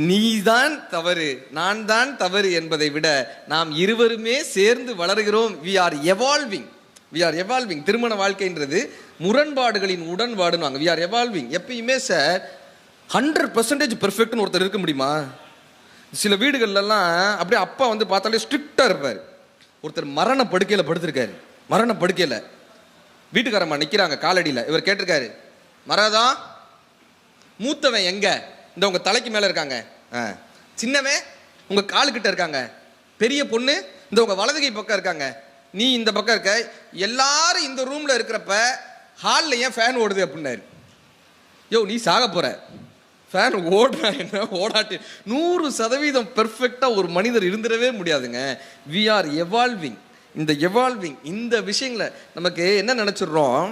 நீதான் தவறு, நான் தான் தவறு என்பதை விட நாம் இருவருமே சேர்ந்து வளர்கிறோம். We are evolving. திருமண வாழ்க்கைன்றது முரண்பாடுகளின் உடன்பாடுன்னு. We are evolving. எப்பயுமே சார் 100% பெர்ஃபெக்ட்னு ஒருத்தர் இருக்க முடியுமா? சில வீடுகள்லாம் அப்படியே அப்பா வந்து பார்த்தாலே ஸ்ட்ரிக்டாக இருப்பார். ஒருத்தர் மரண படுக்கையில் படுத்திருக்காரு. மரண படுக்கையில் வீட்டுக்காரம்மா நிற்கிறாங்க காலடியில். இவர் கேட்டிருக்காரு, மராதா மூத்தவன் எங்க? இந்த உங்க தலைக்கு மேலே இருக்காங்க. சின்னவன் உங்க காலுக்கிட்ட இருக்காங்க. பெரிய பொண்ணு இந்த உங்க வலதுகை பக்கம் இருக்காங்க. நீ இந்த பக்கம் இருக்க. எல்லாரும் இந்த ரூம்ல இருக்கிறப்ப ஹாலில் ஏன் ஃபேன் ஓடுது அப்படின்னாரு. யோ நீ சாக போற, ஃபேன் ஓடுறா என்ன ஓடாட்டி 100% பெர்ஃபெக்டா ஒரு மனிதர் இருந்துடவே முடியாதுங்க. We are evolving. இந்த விஷயங்களை நமக்கு என்ன நினைச்சிடுறோம்,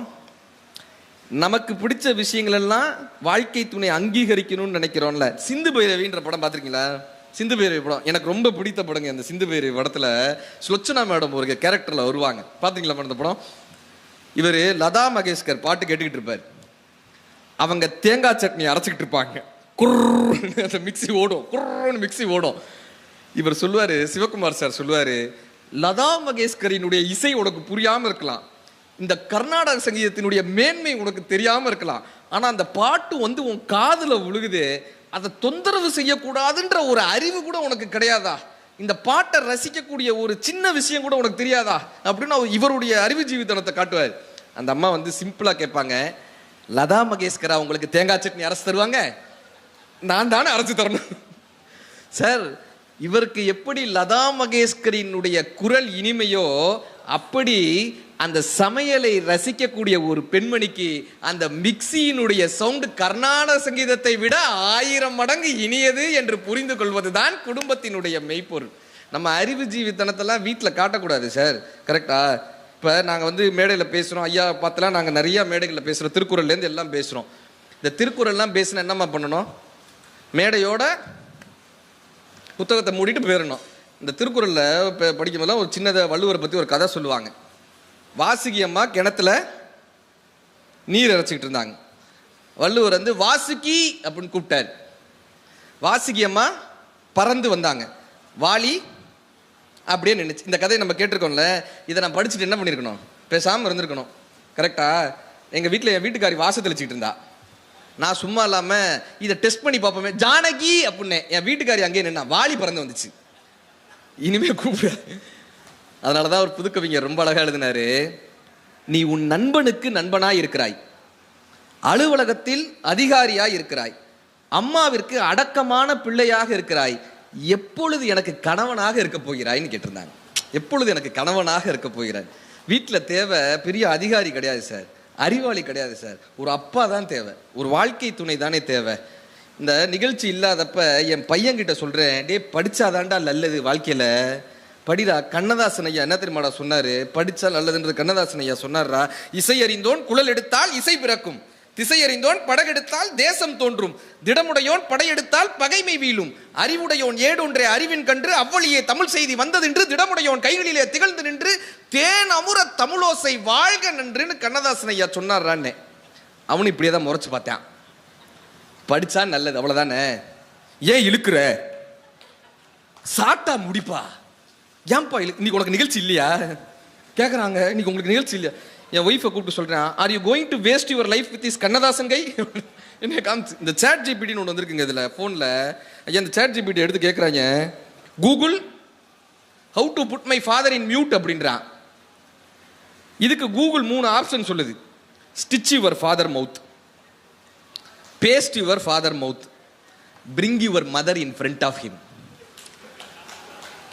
நமக்கு பிடிச்ச விஷயங்கள் எல்லாம் வாழ்க்கை துணை அங்கீகரிக்கணும்னு நினைக்கிறோம்ல. சிந்து பைரவின்ற படம் பார்த்துருக்கீங்களா? சிந்து பைரவி படம் எனக்கு ரொம்ப பிடித்த படங்க. அந்த சிந்து பைரவி படத்தில் சுலோச்சனா மேடம் ஒரு கேரக்டரில் வருவாங்க. பார்த்துருக்கீங்களா மேடம் இந்த படம்? இவர் லதா மங்கேஷ்கர் பாட்டு கேட்டுக்கிட்டு இருப்பார். அவங்க தேங்காய் சட்னி அரைச்சிக்கிட்டு இருப்பாங்க. குர்ன்னு மிக்சி ஓடும், குர்ன்னு மிக்சி ஓடும். இவர் சொல்லுவார், சிவகுமார் சார் சொல்லுவார், லதா மங்கேஷ்கரினுடைய இசை உனக்கு புரியாமல் இருக்கலாம், இந்த கர்நாடக சங்கீதத்தினுடைய மேன்மை உனக்கு தெரியாமல் இருக்கலாம், ஆனால் அந்த பாட்டு வந்து உன் காதில் விழுகுது, அதை தொந்தரவு செய்யக்கூடாதுன்ற ஒரு அறிவு கூட உனக்கு கிடையாதா? இந்த பாட்டை ரசிக்கக்கூடிய ஒரு சின்ன விஷயம் கூட உனக்கு தெரியாதா அப்படின்னு இவருடைய அறிவு ஜீவித்தனத்தை காட்டுவார். அந்த அம்மா வந்து சிம்பிளாக கேட்பாங்க, லதா மங்கேஷ்கரா உங்களுக்கு தேங்காய் சட்னி அரைச்சு தருவாங்க? நான் தானே அரைச்சு தரணும் சார். இவருக்கு எப்படி லதா மங்கேஷ்கரினுடைய குரல் இனிமையோ அப்படி அந்த சமையலை ரசிக்கக்கூடிய ஒரு பெண்மணிக்கு அந்த மிக்சியினுடைய சவுண்டு கர்நாடக சங்கீதத்தை விட 1000 மடங்கு இனியது என்று புரிந்து கொள்வதுதான் குடும்பத்தினுடைய மெய்ப்பொருள். நம்ம அறிவு ஜீவித்தனத்தெல்லாம் வீட்டில் காட்டக்கூடாது சார். கரெக்டா? இப்போ நாங்கள் வந்து மேடையில் பேசுகிறோம், ஐயா பார்த்தலாம் நாங்கள் நிறையா மேடைகளில் பேசுகிறோம், திருக்குறள்லேருந்து எல்லாம் பேசுகிறோம். இந்த திருக்குறள்லாம் பேசினா என்னம்மா பண்ணணும்? மேடையோட புத்தகத்தை மூடிட்டு போயிடணும். இந்த திருக்குறளில் இப்போ படிக்கும்போதெல்லாம் ஒரு சின்னதை வள்ளுவரை பற்றி ஒரு கதை சொல்லுவாங்க. வாசுகி அம்மா கிணத்துல நீர் இறைச்சிக்கிட்டு இருந்தாங்க. வள்ளுவர் வந்து வாசுகி அப்படின்னு கூப்பிட்டார். வாசுகி அம்மா பறந்து வந்தாங்க. வாலி அப்படியே நினைச்சு. இந்த கதையை நம்ம கேட்டிருக்கோம்ல, இதை நான் படிச்சுட்டு என்ன பண்ணியிருக்கணும்? பேசாமல் இருந்திருக்கணும். கரெக்டா? எங்கள் வீட்டில் என் வீட்டுக்காரி வாசல் தெளிச்சிக்கிட்டு இருந்தா. நான் சும்மா இல்லாமல் இதை டெஸ்ட் பண்ணி பார்ப்போமே ஜானகி அப்படின்னு என் வீட்டுக்காரி அங்கேயே நின்னா. வாலி பறந்து வந்துச்சு. இனிமே கூப்பிட. அதனால தான் ஒரு புதுக்கவிஞர் ரொம்ப அழகாக எழுதினாரு, நீ உன் நண்பனுக்கு நண்பனாய் இருக்கிறாய், அலுவலகத்தில் அதிகாரியாய் இருக்கிறாய், அம்மாவிற்கு அடக்கமான பிள்ளையாக இருக்கிறாய், எப்பொழுது எனக்கு கணவனாக இருக்க போகிறாய்ன்னு கேட்டிருந்தாங்க. எப்பொழுது எனக்கு கணவனாக இருக்க போகிறாய்? வீட்டில் தேவை பெரிய அதிகாரி கிடையாது சார், அறிவாளி கிடையாது சார், ஒரு அப்பா தான் தேவை, ஒரு வாழ்க்கை துணை தானே தேவை. இந்த நிகழ்ச்சி இல்லாதப்ப என் பையன்கிட்ட சொல்கிறேன், டே படித்தாதாண்டா நல்லது வாழ்க்கையில், படிடா. கண்ணதாசன் ஐயா என்ன தெரியுமாடா சொன்னார்? படித்தா நல்லதுன்றது கண்ணதாசன் ஐயா சொன்னார்ரா. இசை அறிந்தோன் குழல் எடுத்தால் இசை பிறக்கும், திசை அறிந்தோன் படகெடுத்தால் தேசம் தோன்றும், திடமுடையோன் படையெடுத்தால் பகைமை வீழும், அறிவுடையோன் ஏடொன்றே அறிவின் கன்று அவ்வளியே தமிழ் செய்தி வந்ததென்று திடமுடையோன் கைகளிலே திகழ்ந்து நின்று தேன் அமுர தமிழோசை வாழ்க நன்றுன்னு கண்ணதாசன் ஐயா சொன்னார்றான்னு. அவனு இப்படியே தான் முறைச்சு பார்த்தான். படிச்சா நல்லது அவ்வளவுதானே, ஏன் இழுக்கிற? சாட்டா முடிப்பா, ஏன்பா இன்னைக்கு உனக்கு நிகழ்ச்சி இல்லையா கேட்குறாங்க. இன்னைக்கு உங்களுக்கு நிகழ்ச்சி இல்லையா? என் ஒய்ஃபை கூப்பிட்டு சொல்கிறேன், are you going to waste your life with is Kannadasan கை? என்ன காமிச்சு இந்த சேட் ஜிபிடின்னு ஒன்று வந்திருக்குங்க இதில் ஃபோனில். ஐயா இந்த சேட் ஜிபிடி எடுத்து கேட்குறாங்க, Google how to put my father in mute அப்படின்றான். இதுக்கு கூகுள் 3 ஆப்ஷன் சொல்லுது. Stitch your father mouth, paste your father mouth, bring your mother in front of him.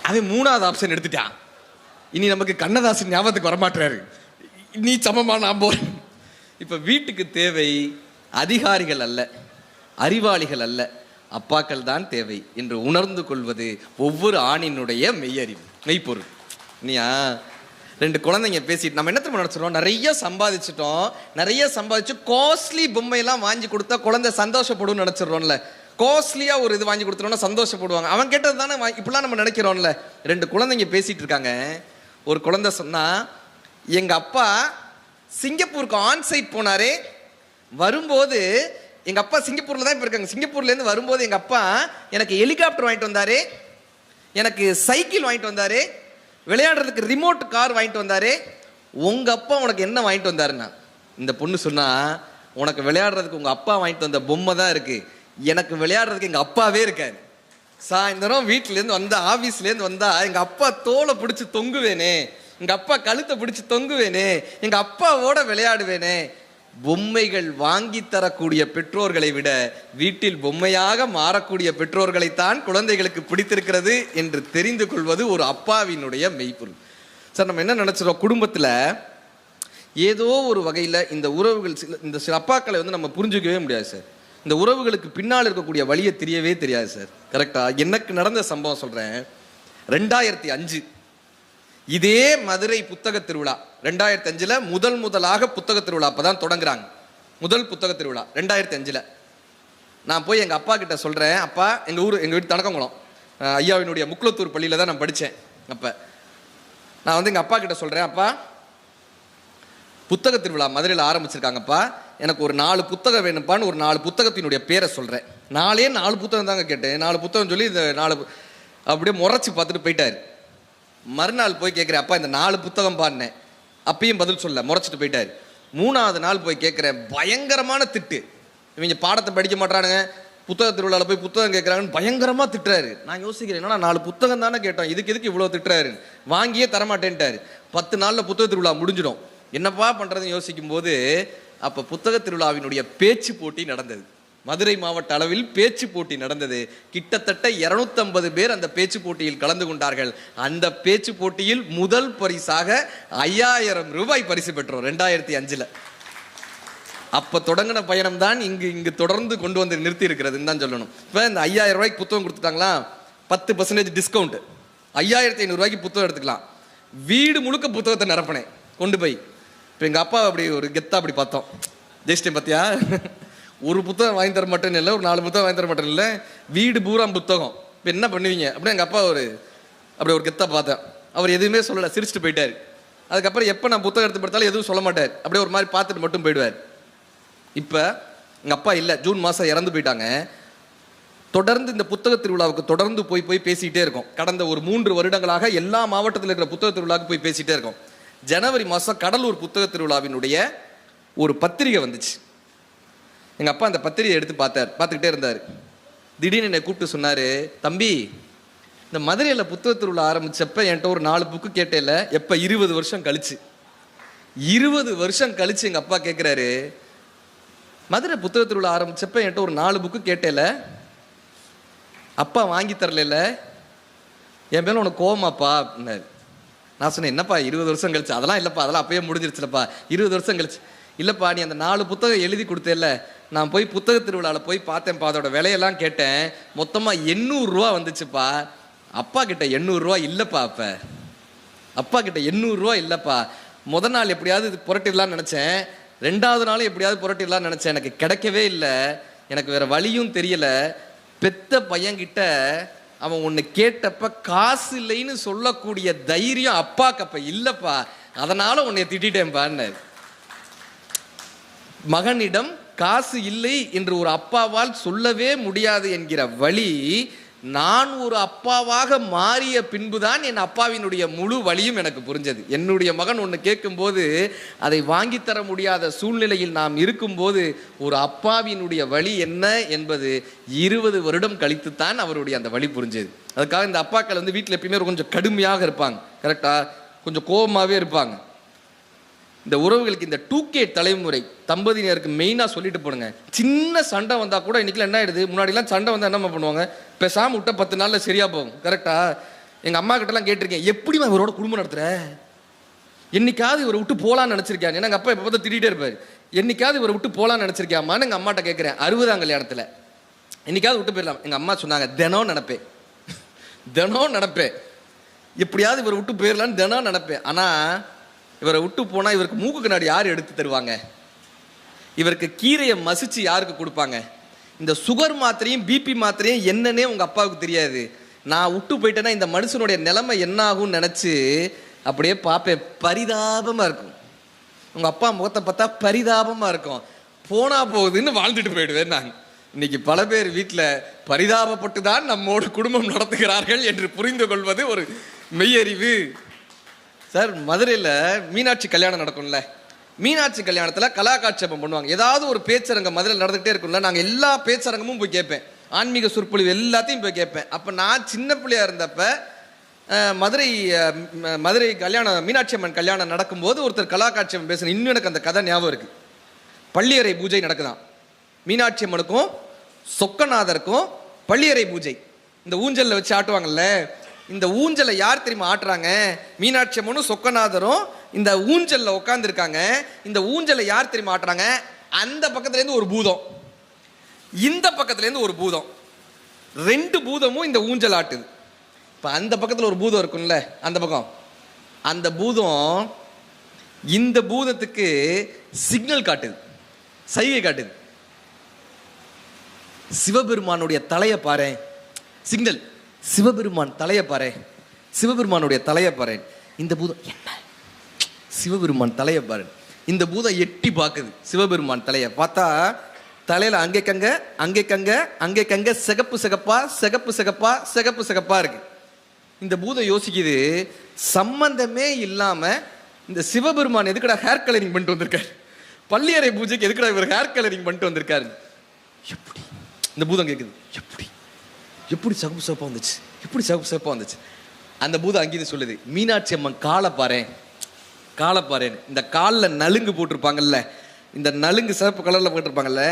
அவன் 3வது ஆப்ஷன் எடுத்துட்டான். இனி நமக்கு கண்ணதாசன் ஞாபகத்துக்கு வரமாட்டாரு. நீ சமமா நான் போறேன். இப்ப வீட்டுக்கு தேவை அதிகாரிகள் அல்ல, அறிவாளிகள் அல்ல, அப்பாக்கள் தான் தேவை என்று உணர்ந்து கொள்வது ஒவ்வொரு ஆணினுடைய மெய்யறிவு, மெய்ப்பொருள். நீயா 2 குழந்தைங்க பேசிட்டு நம்ம என்ன தெரியுமா நினைச்சிடும், நிறைய சம்பாதிச்சிட்டோம், நிறைய சம்பாதிச்சு காஸ்ட்லி பொம்மையெல்லாம் வாங்கி கொடுத்தா குழந்தை சந்தோஷப்படும் நினைச்சிடறோம்ல. காஸ்ட்லியா ஒரு இது வாங்கி கொடுத்துட்டோம்னா சந்தோஷப்படுவாங்க. அவன் கேட்டது தானே இப்படிலாம் நம்ம நினைக்கிறோம்ல. 2 குழந்தைங்க பேசிட்டு இருக்காங்க. ஒரு குழந்தை சொன்னா, எங்க அப்பா சிங்கப்பூருக்கு ஆன்சைட் போனாரே, வரும்போது எங்க அப்பா சிங்கப்பூர்ல தான் இப்ப இருக்காங்க. சிங்கப்பூர்ல இருந்து வரும்போது எங்க அப்பா எனக்கு ஹெலிகாப்டர் வாங்கிட்டு வந்தாரு, எனக்கு சைக்கிள் வாங்கிட்டு வந்தாரு, விளையாடுறதுக்கு ரிமோட் கார் வாங்கிட்டு வந்தாரு. உங்க அப்பா உனக்கு என்ன வாங்கிட்டு வந்தாருன்னா, இந்த பொண்ணு சொன்னா, உனக்கு விளையாடுறதுக்கு உங்க அப்பா வாங்கிட்டு வந்த பொம்மை தான் இருக்கு, எனக்கு விளையாடுறதுக்கு எங்க அப்பாவே இருக்காரு. சாயந்தரம் வீட்டுல இருந்து வந்தா, ஆபீஸ்ல இருந்து வந்தா எங்க அப்பா தோலை பிடிச்சு தொங்குவேனே, எங்க அப்பா கழுத்தை பிடிச்சு தொங்குவேனே, எங்க அப்பாவோட விளையாடுவேனே. பொம்மைகள் வாங்கி தரக்கூடிய பெற்றோர்களை விட வீட்டில் பொம்மையாக மாறக்கூடிய பெற்றோர்களைத்தான் குழந்தைகளுக்கு பிடித்திருக்கிறது என்று தெரிந்து கொள்வது ஒரு அப்பாவினுடைய மெய்ப்பொருள். சார், நம்ம என்ன நினைச்சிரோம், குடும்பத்துல ஏதோ ஒரு வகையில இந்த உறவுகள் இந்த சில அப்பாக்களை வந்து நம்ம புரிஞ்சுக்கவே முடியாது சார். இந்த உறவுகளுக்கு பின்னால் இருக்கக்கூடிய வழியை தெரியவே தெரியாது சார். கரெக்டா? எனக்கு நடந்த சம்பவம் சொல்றேன். 2005 இதே மதுரை புத்தக திருவிழா, 2005 முதலாக புத்தக திருவிழா அப்பதான் தொடங்குறாங்க. முதல் புத்தக திருவிழா 2005. நான் போய் எங்க அப்பா கிட்ட சொல்றேன், அப்பா, எங்க வீட்டு தனக்கங்குளம் ஐயாவினுடைய முக்குளத்தூர் பள்ளியில தான் நான் படித்தேன். அப்ப நான் வந்து எங்க அப்பா கிட்ட சொல்றேன், அப்பா, புத்தக திருவிழா மதுரையில் ஆரம்பிச்சிருக்காங்கப்பா, எனக்கு ஒரு 4 புத்தகம் வேணும்ப்பான்னு ஒரு 4 புத்தகத்தினுடைய பேரை சொல்றேன். 4 புத்தகம் தாங்க கேட்டேன். 4 புத்தகம் சொல்லி இந்த 4 அப்படியே முறைச்சு பார்த்துட்டு போயிட்டாரு. மறுநாள் போய் கேட்குறேன், அப்பா இந்த 4 புத்தகம் பாருனேன். அப்பயும் பதில் சொல்ல, முறைச்சிட்டு போயிட்டாரு. 3ஆவது நாள் போய் கேட்குறேன், பயங்கரமான திட்டு. இவங்க பாடத்தை படிக்க மாட்டானுங்க, புத்தக திருவிழாவில் போய் புத்தகம் கேட்குறாங்கன்னு பயங்கரமா திட்டுறாரு. நான் யோசிக்கிறேன், என்னன்னா 4 புத்தகம் தானே கேட்டோம், இதுக்கு இவ்வளோ திட்டுறாரு, வாங்கியே தரமாட்டேன்ட்டாரு. 10 நாளில் புத்தக திருவிழா முடிஞ்சிடும், என்னப்பா பண்றதுன்னு யோசிக்கும் போது அப்ப புத்தக திருவிழாவினுடைய பேச்சு போட்டி நடந்தது. மதுரை மாவட்ட அளவில் பேச்சு போட்டி நடந்தது. கிட்டத்தட்ட 250 பேர் அந்த பேச்சு போட்டியில் கலந்து கொண்டார்கள். அந்த பேச்சு போட்டியில் முதல் பரிசாக 5000 ரூபாய் பரிசு பெற்றோம் 2005. அப்ப தொடங்கின பயணம் தான் இங்கு தொடர்ந்து கொண்டு வந்து நிறுத்தி இருக்கிறதுன்னு தான் சொல்லணும். இப்ப இந்த 5000 ரூபாய்க்கு புத்தகம் கொடுத்துட்டாங்களா, 10% டிஸ்கவுண்ட், 5500 ரூபாய்க்கு புத்தகம் எடுத்துக்கலாம். வீடு முழுக்க புத்தகத்தை நிரப்பினேன் கொண்டு போய். இப்போ எங்கள் அப்பா அப்படி ஒரு கெத்தா அப்படி பார்த்தோம், ஜெயிச்சிட்டேன் பார்த்தியா, ஒரு புத்தகம் வாங்கி தர மாட்டேன்னு இல்லை, ஒரு 4 புத்தகம் வாங்கி தர மாட்டேன்னு இல்லை, வீடு பூரா புத்தகம், இப்போ என்ன பண்ணுவீங்க அப்படின்னு எங்கள் அப்பா அப்படி ஒரு கெத்தா பார்த்தேன். அவர் எதுவுமே சொல்லலை, சிரிச்சுட்டு போயிட்டார். அதுக்கப்புறம் எப்போ நான் புத்தகம் எடுத்து படுத்தாலும் எதுவும் சொல்ல மாட்டார், அப்படியே ஒரு மாதிரி பார்த்துட்டு மட்டும் போயிடுவார். இப்போ எங்கள் அப்பா இல்லை, ஜூன் மாதம் இறந்து போயிட்டாங்க. தொடர்ந்து இந்த புத்தக திருவிழாவுக்கு தொடர்ந்து போய் பேசிக்கிட்டே இருக்கோம். கடந்த ஒரு 3 வருடங்களாக எல்லா மாவட்டத்தில் இருக்கிற புத்தக திருவிழாவுக்கு போய் பேசிகிட்டே இருக்கோம். ஜனவரி மாதம் கடலூர் புத்தக திருவிழாவினுடைய ஒரு பத்திரிகை வந்துச்சு. எங்கள் அப்பா அந்த பத்திரிகை எடுத்து பார்த்துக்கிட்டே இருந்தார். திடீர்னு என்னை கூப்பிட்டு சொன்னார், தம்பி, இந்த மதுரையில் புத்தக திருவிழா ஆரம்பிச்சப்ப என்கிட்ட ஒரு 4 புக்கு கேட்டேல, எப்போ 20 வருஷம் கழிச்சு, 20 வருஷம் கழிச்சு எங்கள் அப்பா கேட்குறாரு, மதுரை புத்தக திருவிழா ஆரம்பிச்சப்ப என்கிட்ட ஒரு 4 புக்கு கேட்டேல, அப்பா வாங்கி தரல, என் மேலே உனக்கு கோவமாப்பா அப்படின்னாரு. நான் சொன்னேன், என்னப்பா 20 வருஷம் கழிச்சு? அதெல்லாம் இல்லைப்பா, அதெல்லாம் அப்பயே முடிஞ்சிருச்சுலப்பா, 20 வருஷம் கழிச்சு. இல்லைப்பா, நீ அந்த 4 புத்தகம் எழுதி கொடுத்தேல்ல, நான் போய் புத்தக திருவிழாவில் போய் பார்த்தேன்ப்பா, அதோட விலையெல்லாம் கேட்டேன், மொத்தமாக 800 ரூபா வந்துச்சுப்பா. அப்பா கிட்ட 800 ரூபா இல்லைப்பா, அப்பா கிட்ட 800 ரூபா இல்லைப்பா. முதல் நாள் எப்படியாவது இது புரட்டிடலான்னு நினச்சேன், 2வது நாளும் எப்படியாவது புரட்டிடலான்னு நினச்சேன், எனக்கு கிடைக்கவே இல்லை, எனக்கு வேற வழியும் தெரியலை. பெத்த பையன்கிட்ட அவன் ஒன்று கேட்டப்ப காசு இல்லைன்னு சொல்லக்கூடிய தைரியம் அப்பாக்கு அப்ப இல்லப்பா, அதனால உன்னை திட்டேன்பான்னு. மகனிடம் காசு இல்லை என்று ஒரு அப்பாவால் சொல்லவே முடியாது என்கிற வழி, நான் ஒரு அப்பாவாக மாறிய பின்புதான் என் அப்பாவினுடைய முழு வழியும் எனக்கு புரிஞ்சது. என்னுடைய மகன் ஒன்று கேட்கும்போது அதை வாங்கித்தர முடியாத சூழ்நிலையில் நாம் இருக்கும்போது ஒரு அப்பாவினுடைய வழி என்ன என்பது 20 வருடம் கழித்துத்தான் அவருடைய அந்த வழி புரிஞ்சது. அதுக்காக இந்த அப்பாக்கள் வந்து வீட்டில் எப்பயுமே கொஞ்சம் கடுமையாக இருப்பாங்க, கரெக்டா, கொஞ்சம் கோபமாகவே இருப்பாங்க. இந்த உறவுகளுக்கு இந்த 2K தலைமுறை தம்பதியினருக்கு மெயினாக சொல்லிட்டு போடுங்க. சின்ன சண்டை வந்தால் கூட இன்னைக்கு என்ன ஆயிடுது, முன்னாடிலாம் சண்டை வந்தால் என்ன பண்ணுவாங்க, பேசாமல் விட்ட 10 நாளில் சரியா போகும், கரெக்டா. எங்கள் அம்மா கிட்டலாம் கேட்டிருக்கேன், எப்படிமா இவரோட குடும்பம் நடத்துற, என்னைக்காவது இவரை விட்டு போகலான்னு நினச்சிருக்கேன். ஏன்னா எங்கள் அப்பா எப்போ பார்த்து திட்டிகிட்டே இருப்பார், என்னைக்காவது இவரை விட்டு போகலான்னு நினச்சிருக்கியாமான்னு எங்கள் அம்மாட்ட கேட்குறேன். 60ஆம் கல்யாணத்தில் என்னைக்காவது விட்டு போயிடலாம். எங்கள் அம்மா சொன்னாங்க, தினம் நினைப்பேன், எப்படியாவது இவரை விட்டு போயிடலான்னு தினம் நினைப்பேன். ஆனால் இவரை விட்டு போனால் இவருக்கு மூக்கு கண்ணாடி யார் எடுத்து தருவாங்க, இவருக்கு கீரையை மசிச்சு யாருக்கு கொடுப்பாங்க, இந்த சுகர் மாத்திரையும் பிபி மாத்திரையும் என்னன்னே உங்கள் அப்பாவுக்கு தெரியாது. நான் விட்டு போயிட்டேன்னா இந்த மனுஷனுடைய நிலைமை என்ன ஆகும்னு நினச்சி அப்படியே பார்ப்பேன். பரிதாபமாக இருக்கும், உங்கள் அப்பா முகத்தை பார்த்தா பரிதாபமாக இருக்கும். போனா போகுதுன்னு வாழ்ந்துட்டு போயிடுவேன் நான். இன்னைக்கு பல பேர் வீட்டில் பரிதாபப்பட்டு தான் நம்மோடு குடும்பம் நடத்துகிறார்கள் என்று புரிந்து கொள்வது ஒரு மெய்யறிவு. சார், மதுரையில் மீனாட்சி கல்யாணம் நடக்கும்ல, மீனாட்சி கல்யாணத்தில் கலாகாட்சேபம் பண்ணுவாங்க. ஏதாவது ஒரு பேச்சரங்கம் மதுரையில் நடந்துகிட்டே இருக்கும்ல, நாங்கள் எல்லா பேச்சரங்கமும் போய் கேட்பேன், ஆன்மீக சொற்பொழிவு எல்லாத்தையும் போய் கேட்பேன். அப்போ நான் சின்ன பிள்ளையா இருந்தப்ப மதுரை கல்யாணம், மீனாட்சி அம்மன் கல்யாணம் நடக்கும்போது ஒருத்தர் கலாகாட்சேபம் பேசணும். இன்னும் எனக்கு அந்த கதை ஞாபகம் இருக்கு. பள்ளியறை பூஜை நடக்குதான், மீனாட்சி அம்மனுக்கும் சொக்கநாதருக்கும் பள்ளியறை பூஜை. இந்த ஊஞ்சலில் வச்சு ஆட்டுவாங்கல்ல, இந்த ஊஞ்சலை யார் தெரியுமா ஆட்டுறாங்க? மீனாட்சி அம்மனும் சொக்கநாதரும் இந்த ஊஞ்சல்ல உட்காந்துருக்காங்க. இந்த ஊஞ்சலை யார் தெரியுமா ஆட்டுறாங்க? அந்த பக்கத்துலேருந்து ஒரு பூதம், இந்த பக்கத்துலேருந்து ஒரு பூதம், ரெண்டு பூதமும் இந்த ஊஞ்சல் ஆட்டுது. இப்போ அந்த பக்கத்தில் ஒரு பூதம் இருக்கும்ல, அந்த பக்கம், அந்த பூதம் இந்த பூதத்துக்கு சிக்னல் காட்டுது, சைகை காட்டுது. சிவபெருமானுடைய தலையை பாரு, சிக்னல், சிவபெருமான் தலையை பாரு, சிவபெருமானுடைய தலையை பாரு. இந்த பூதம் என்ன, சிவபெருமான் தலையை பாரு. இந்த பூதம் எட்டி பார்க்குது சிவபெருமான் தலையை. பார்த்தா தலையில அங்கே கங்க அங்கே கங்க அங்கே கங்க சிகப்பு சிகப்பா சிகப்பு சிகப்பா சிகப்பு சிகப்பா இருக்கு. இந்த பூதம் யோசிக்குது, சம்பந்தமே இல்லாம இந்த சிவபெருமான் எதுக்கடா ஹேர் கலரிங் பண்ணிட்டு வந்திருக்காரு, பள்ளியறை பூஜைக்கு எதுக்கடா இவர் ஹேர் கலரிங் பண்ணிட்டு வந்திருக்காரு. எப்படி, இந்த பூதம் கேட்குது, எப்படி எப்படி சகப்பு சிவப்பா வந்துச்சு, எப்படி சகப்பு சிவப்பா வந்துச்சு. அந்த பூதம் அங்கேயும் சொல்லுது, மீனாட்சி அம்மன் காலை பாரு, காலை பாருன்னு. இந்த காலில் நலுங்கு போட்டிருப்பாங்கல்ல, இந்த நலுங்கு சிவப்பு கலர்ல போட்டிருப்பாங்கல்ல,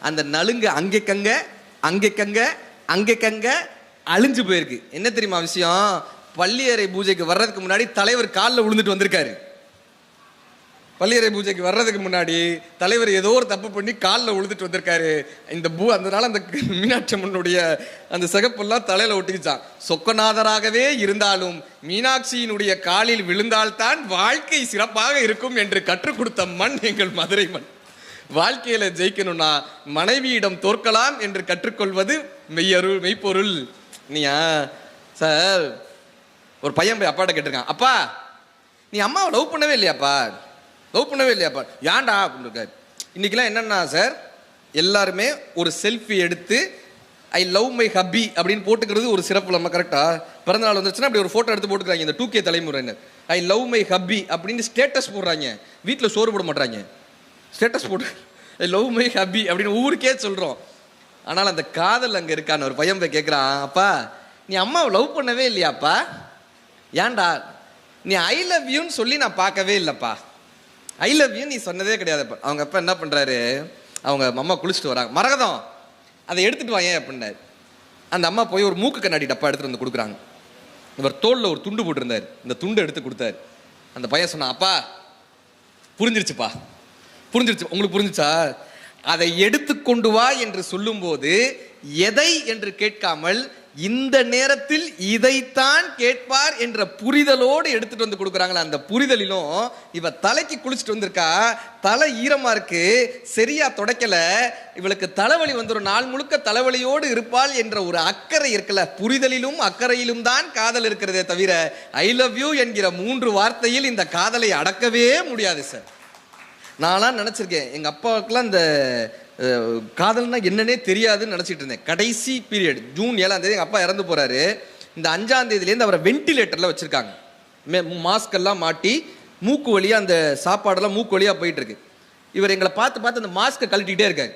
அந்த நலுங்கு அங்கே கங்க அங்கே கங்க அங்கே கங்க அழிஞ்சு போயிருக்கு. என்ன தெரியுமா விஷயம்? பள்ளியறை பூஜைக்கு வர்றதுக்கு முன்னாடி தலைவர் காலில் விழுந்துட்டு வந்திருக்காரு. பள்ளியறை பூஜைக்கு வர்றதுக்கு முன்னாடி தலைவர் ஏதோ ஒரு தப்பு பண்ணி காலில் விழுந்துட்டு வந்திருக்காரு. இந்த அதனால அந்த மீனாட்சி அம்மனுடைய அந்த சிகப்பெல்லாம் தலையில ஒட்டிக்கிச்சான். சொக்கநாதராகவே இருந்தாலும் மீனாட்சியினுடைய காலில் விழுந்தால்தான் வாழ்க்கை சிறப்பாக இருக்கும் என்று கற்றுக் கொடுத்த மண் எங்கள் மதுரை மண். வாழ்க்கையில ஜெயிக்கணும்னா மனைவியிடம் தோற்கலாம் என்று கற்றுக்கொள்வது மெய்ப்பொருள். நீயா சார், ஒரு பையன் போய் அப்பாட்ட கேட்டிருக்கான், அப்பா நீ அம்மாவை லவ் பண்ணவே இல்லையாப்பா, லவ் பண்ணவே இல்லையாப்பா, ஏன்டா அப்படின்னு இருக்காரு. இன்னைக்கெல்லாம் என்னன்னா சார், எல்லாருமே ஒரு செல்ஃபி எடுத்து ஐ லவ் மை ஹப்பி அப்படின்னு போட்டுக்கிறது ஒரு சிறப்பு. நம்ம கரெக்டா பிறந்தநாள் வந்துருச்சுன்னா அப்படி ஒரு போட்டோ எடுத்து போட்டுக்கிறாங்க. இந்த 2K தலைமுறையினர் ஐ லவ் மை ஹப்பி அப்படின்னு ஸ்டேட்டஸ் போடுறாங்க. வீட்டில் சோறு போட மாட்டாங்க, ஸ்டேட்டஸ் போட்டு ஐ லவ் மை ஹப்பி அப்படின்னு ஊருக்கே சொல்றோம். ஆனால் அந்த காதல் அங்கே இருக்கான்னு ஒரு பையன் போய் கேட்குறான், அப்பா நீ அம்மாவை லவ் பண்ணவே இல்லையாப்பா, ஏன்டா, நீ ஐ லவ் யூன்னு சொல்லி நான் பார்க்கவே இல்லைப்பா, ஐ லவ் யூ நீ சொன்னதே கிடையாதுப்பா. அவங்க அப்பா என்ன பண்ணுறாரு, அவங்க அம்மா குளிச்சுட்டு வராங்க, மரகதம் அதை எடுத்துட்டு வாங்க அப்படின்னாரு. அந்த அம்மா போய் ஒரு மூக்கு கண்ணாடி டப்பா எடுத்துட்டு வந்து கொடுக்குறாங்க. இவர் தோளில் ஒரு துண்டு போட்டிருந்தார், இந்த துண்டு எடுத்து கொடுத்தாரு. அந்த பையன் சொன்னான், அப்பா புரிஞ்சிருச்சுப்பா, புரிஞ்சிருச்சு, உங்களுக்கு புரிஞ்சிச்சா, அதை எடுத்து கொண்டு வா என்று சொல்லும்போது எதை என்று கேட்காமல் இந்த நேரத்தில் இதைத்தான் கேட்பார் என்ற புரிதலோடு எடுத்துட்டு வந்து கொடுக்குறாங்களா. அந்த புரிதலிலும் இவ தலைக்கு குளிச்சுட்டு வந்திருக்கா, தலை ஈரமா இருக்கு, சரியா துடைக்கல, இவளுக்கு தலைவலி வந்துடும், நாள் முழுக்க தலைவலியோடு இருப்பாள் என்ற ஒரு அக்கறை இருக்குல்ல. புரிதலிலும் அக்கறையிலும் தான் காதல் இருக்கிறதே தவிர ஐ லவ் யூ என்கிற 3 வார்த்தையில் இந்த காதலை அடக்கவே முடியாது சார். நான்லாம் நினைச்சிருக்கேன், எங்க அப்பாவுக்குலாம் இந்த காதல்னா என்னன்னே தெரியாதுன்னு நினச்சிட்டு இருந்தேன். கடைசி பீரியட் ஜூன் 7ஆம் தேதி எங்கள் அப்பா இறந்து போகிறாரு. இந்த 5ஆம் தேதியிலேருந்து அவரை வென்டிலேட்டரில் வச்சுருக்காங்க. மாஸ்க் எல்லாம் மாட்டி மூக்கு வழியாக அந்த சாப்பாடெல்லாம் மூக்கு வழியாக போயிட்டுருக்கு. இவர் எங்களை பார்த்து பார்த்து அந்த மாஸ்க்கை கழட்டிக்கிட்டே இருக்காரு,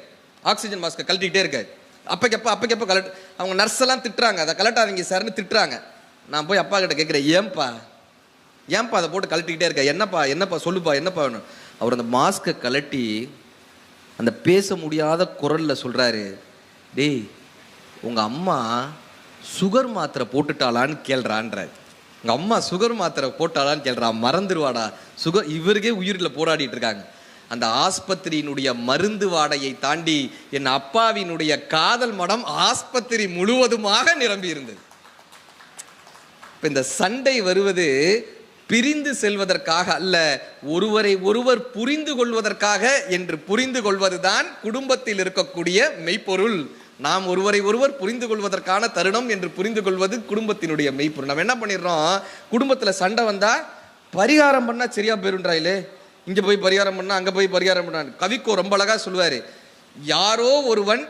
ஆக்சிஜன் மாஸ்க்கை கழட்டிக்கிட்டே இருக்காரு. அப்பக்கப்போ கலட்டு, அவங்க நர்ஸ் எல்லாம் திட்டுறாங்க, அதை கலட்டாதீங்க சார்னு திட்டுறாங்க. நான் போய் அப்பா கிட்ட கேட்குறேன், ஏன்பா அதை போட்டு கழட்டிக்கிட்டே இருக்க, என்னப்பா சொல்லுப்பா, என்னப்பா வேணும். அவர் அந்த மாஸ்க்கை கலட்டி அந்த பேச முடியாத குரலில் சொல்கிறாரு, டேய் உங்கள் அம்மா சுகர் மாத்திரை போட்டுட்டாளான்னு கேள்றான்றார். உங்கள் அம்மா சுகர் மாத்திரை போட்டாளான்னு கேள்றா, மறந்துடுவாடா சுகர். இவருக்கே உயிரில் போராடிட்டு இருக்காங்க. அந்த ஆஸ்பத்திரியினுடைய மருந்து வாடையை தாண்டி என் அப்பாவினுடைய காதல் மடம் ஆஸ்பத்திரி முழுவதுமாக நிரம்பி இருந்தது. இப்போ இந்த சண்டை வருவது பிரிந்து செல்வதற்காக அல்ல, ஒருவரை ஒருவர் புரிந்து கொள்வதற்காக என்று புரிந்து கொள்வதுதான் குடும்பத்தில் இருக்கக்கூடிய மெய்ப்பொருள். நாம் ஒருவரை ஒருவர் புரிந்து கொள்வதற்கான தருணம் என்று புரிந்து கொள்வது குடும்பத்தினுடைய மெய்ப்பொருள். நம்ம என்ன பண்ணிடுறோம், குடும்பத்தில் சண்டை வந்தா பரிகாரம் பண்ணா சரியா போயிருன்றாயிலே, இங்க போய் பரிகாரம் பண்ணா, அங்க போய் பரிகாரம் பண்ணான். கவிக்கோ ரொம்ப அழகா சொல்லுவாரு, யாரோ ஒருவன்